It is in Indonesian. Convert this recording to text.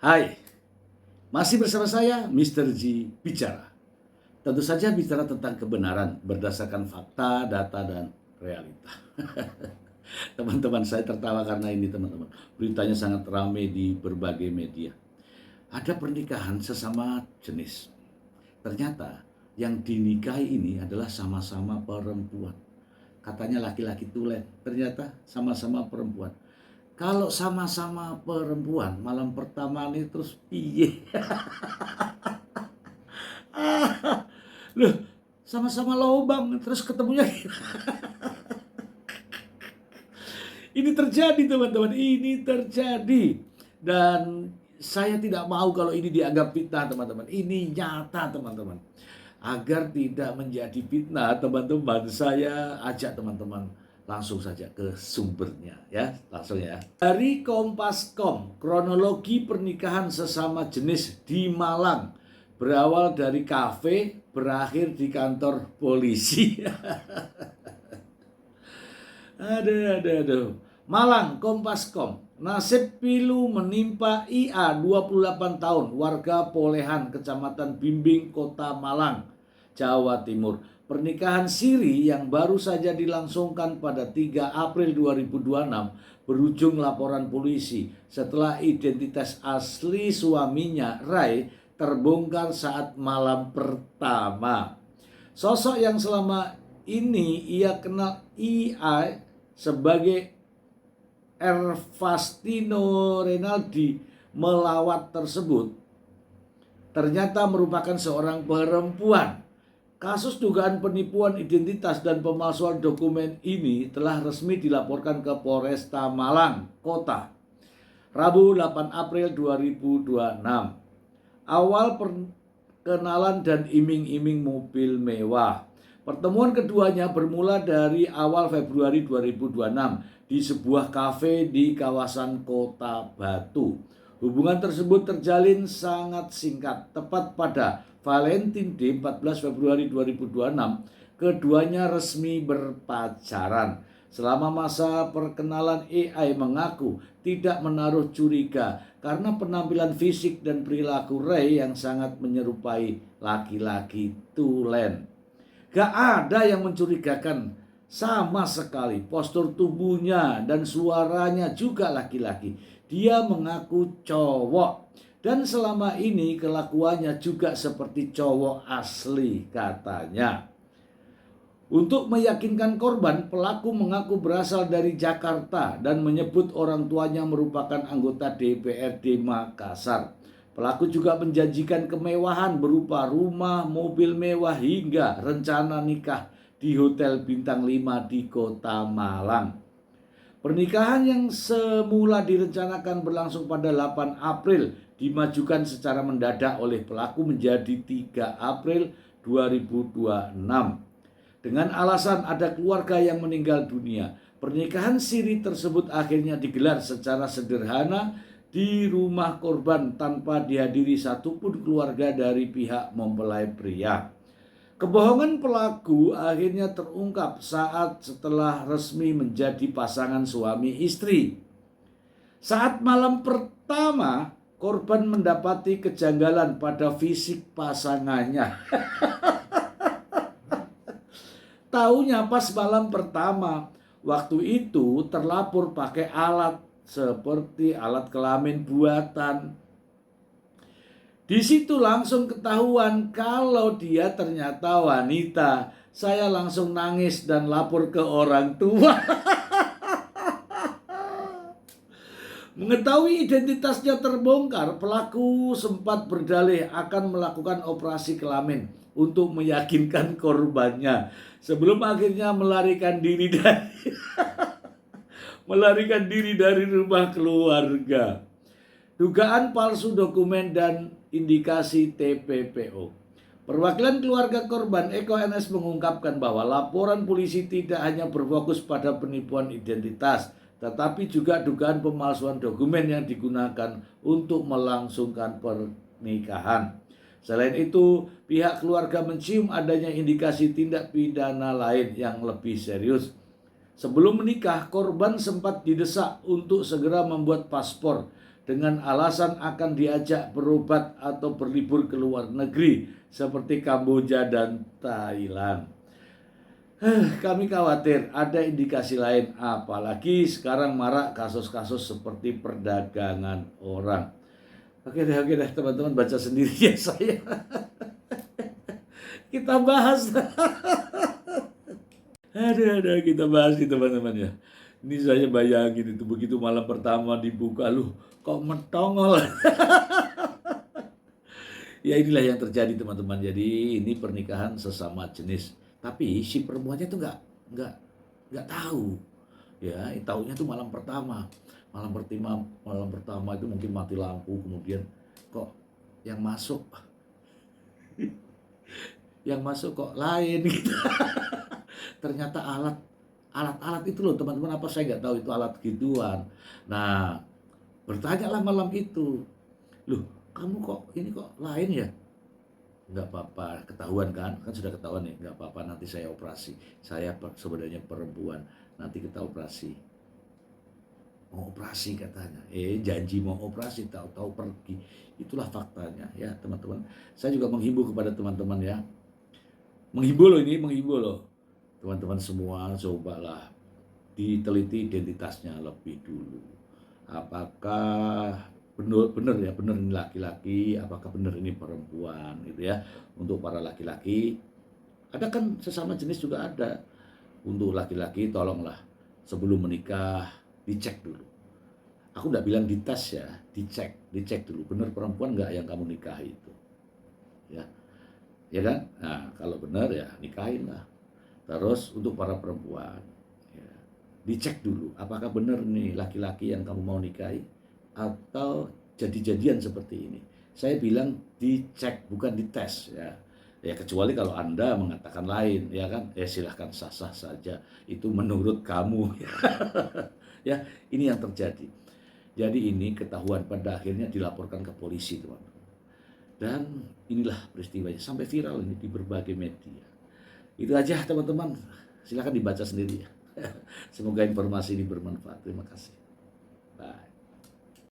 Hai, masih bersama saya Mr. G Bicara. Tentu saja bicara tentang kebenaran berdasarkan fakta, data, dan realita. Teman-teman saya tertawa karena ini teman-teman. Beritanya sangat ramai di berbagai media. Ada pernikahan sesama jenis. Ternyata yang dinikahi ini adalah sama-sama perempuan. Katanya laki-laki tulen, ternyata sama-sama perempuan. Kalau sama-sama perempuan, malam pertama ini terus piye? Loh, sama-sama lobang terus ketemunya. Ini terjadi teman-teman, ini terjadi. Dan saya tidak mau kalau ini dianggap fitnah teman-teman. Ini nyata teman-teman. Agar tidak menjadi fitnah teman-teman, saya ajak teman-teman langsung saja ke sumbernya ya, langsung ya. Dari Kompas.com, kronologi pernikahan sesama jenis di Malang. Berawal dari kafe, berakhir di kantor polisi. Aduh. Malang, Kompas.com. Nasib pilu menimpa IA 28 tahun, warga Polehan, Kecamatan Bimbing, Kota Malang, Jawa Timur. Pernikahan siri yang baru saja dilangsungkan pada 3 April 2026 berujung laporan polisi setelah identitas asli suaminya, Rai, terbongkar saat malam pertama. Sosok yang selama ini ia kenal IA sebagai Ervastino Renaldi melawat tersebut ternyata merupakan seorang perempuan. Kasus dugaan penipuan identitas dan pemalsuan dokumen ini telah resmi dilaporkan ke Polresta Malang Kota Rabu 8 April 2026. Awal perkenalan dan iming-iming mobil mewah. Pertemuan keduanya bermula dari awal Februari 2026 di sebuah kafe di kawasan Kota Batu. Hubungan tersebut terjalin sangat singkat, tepat pada Valentine Day 14 Februari 2026, keduanya resmi berpacaran. Selama masa perkenalan, AI mengaku tidak menaruh curiga karena penampilan fisik dan perilaku Ray yang sangat menyerupai laki-laki tulen. Gak ada yang mencurigakan sama sekali. Postur tubuhnya dan suaranya juga laki-laki. Dia mengaku cowok. Dan selama ini kelakuannya juga seperti cowok asli katanya. Untuk meyakinkan korban, pelaku mengaku berasal dari Jakarta dan menyebut orang tuanya merupakan anggota DPRD Makassar. Pelaku juga menjanjikan kemewahan berupa rumah, mobil mewah hingga rencana nikah di Hotel Bintang 5 di Kota Malang. Pernikahan yang semula direncanakan berlangsung pada 8 April dimajukan secara mendadak oleh pelaku menjadi 3 April 2026. Dengan alasan ada keluarga yang meninggal dunia, pernikahan siri tersebut akhirnya digelar secara sederhana di rumah korban tanpa dihadiri satupun keluarga dari pihak mempelai pria. Kebohongan pelaku akhirnya terungkap setelah resmi menjadi pasangan suami istri. Saat malam pertama, korban mendapati kejanggalan pada fisik pasangannya. Taunya pas malam pertama, waktu itu terlapor pakai alat seperti alat kelamin buatan. Di situ langsung ketahuan kalau dia ternyata wanita. Saya langsung nangis dan lapor ke orang tua. Mengetahui identitasnya terbongkar, pelaku sempat berdalih akan melakukan operasi kelamin untuk meyakinkan korbannya sebelum akhirnya melarikan diri dari rumah keluarga. Dugaan palsu dokumen dan indikasi TPPO. Perwakilan keluarga korban Eko NS mengungkapkan bahwa laporan polisi tidak hanya berfokus pada penipuan identitas, tetapi juga dugaan pemalsuan dokumen yang digunakan untuk melangsungkan pernikahan. Selain itu, pihak keluarga mencium adanya indikasi tindak pidana lain yang lebih serius. Sebelum menikah, korban sempat didesak untuk segera membuat paspor dengan alasan akan diajak berobat atau berlibur ke luar negeri seperti Kamboja dan Thailand. Kami khawatir ada indikasi lain, apalagi sekarang marak kasus-kasus seperti perdagangan orang. Oke deh teman-teman, baca sendiri ya saya. Kita bahas. Ada kita bahas nih teman-teman ya. Ini saya bayangin itu begitu malam pertama dibuka, loh kok metongol. Ya inilah yang terjadi teman-teman. Jadi ini pernikahan sesama jenis. Tapi si perempuannya tuh nggak tahu. Ya, tahunya tuh malam pertama. Malam pertama itu mungkin mati lampu, kemudian kok yang masuk kok lain gitu. Ternyata alat itu loh teman-teman, apa saya nggak tahu itu alat gituan. Nah, bertanyalah malam itu, loh kamu kok ini kok lain ya? Nggak apa-apa, ketahuan kan sudah ketahuan nih, nggak apa-apa, nanti saya operasi. Saya sebenarnya perempuan, nanti kita operasi. Mau operasi katanya, janji mau operasi, tahu-tahu pergi. Itulah faktanya ya teman-teman. Saya juga menghimbau kepada teman-teman ya, menghimbau loh teman-teman semua, cobalah diteliti identitasnya lebih dulu. Apakah benar ini laki-laki, apakah benar ini perempuan gitu ya. Untuk para laki-laki, ada kan sesama jenis juga ada. Untuk laki-laki tolonglah sebelum menikah dicek dulu. Aku nggak bilang dites ya, dicek dulu benar perempuan nggak yang kamu nikahi itu. Ya kan? Nah, kalau benar ya nikahin lah. Terus untuk para perempuan, ya, dicek dulu apakah benar nih laki-laki yang kamu mau nikahi atau jadi-jadian seperti ini. Saya bilang dicek bukan dites ya. Ya kecuali kalau Anda mengatakan lain ya kan, ya silahkan sah-sah saja, itu menurut kamu. Ya, ini yang terjadi. Jadi ini ketahuan pada akhirnya dilaporkan ke polisi teman-teman. Dan inilah peristiwanya sampai viral ini di berbagai media. Itu aja teman-teman, silakan dibaca sendiri ya. Semoga informasi ini bermanfaat. Terima kasih.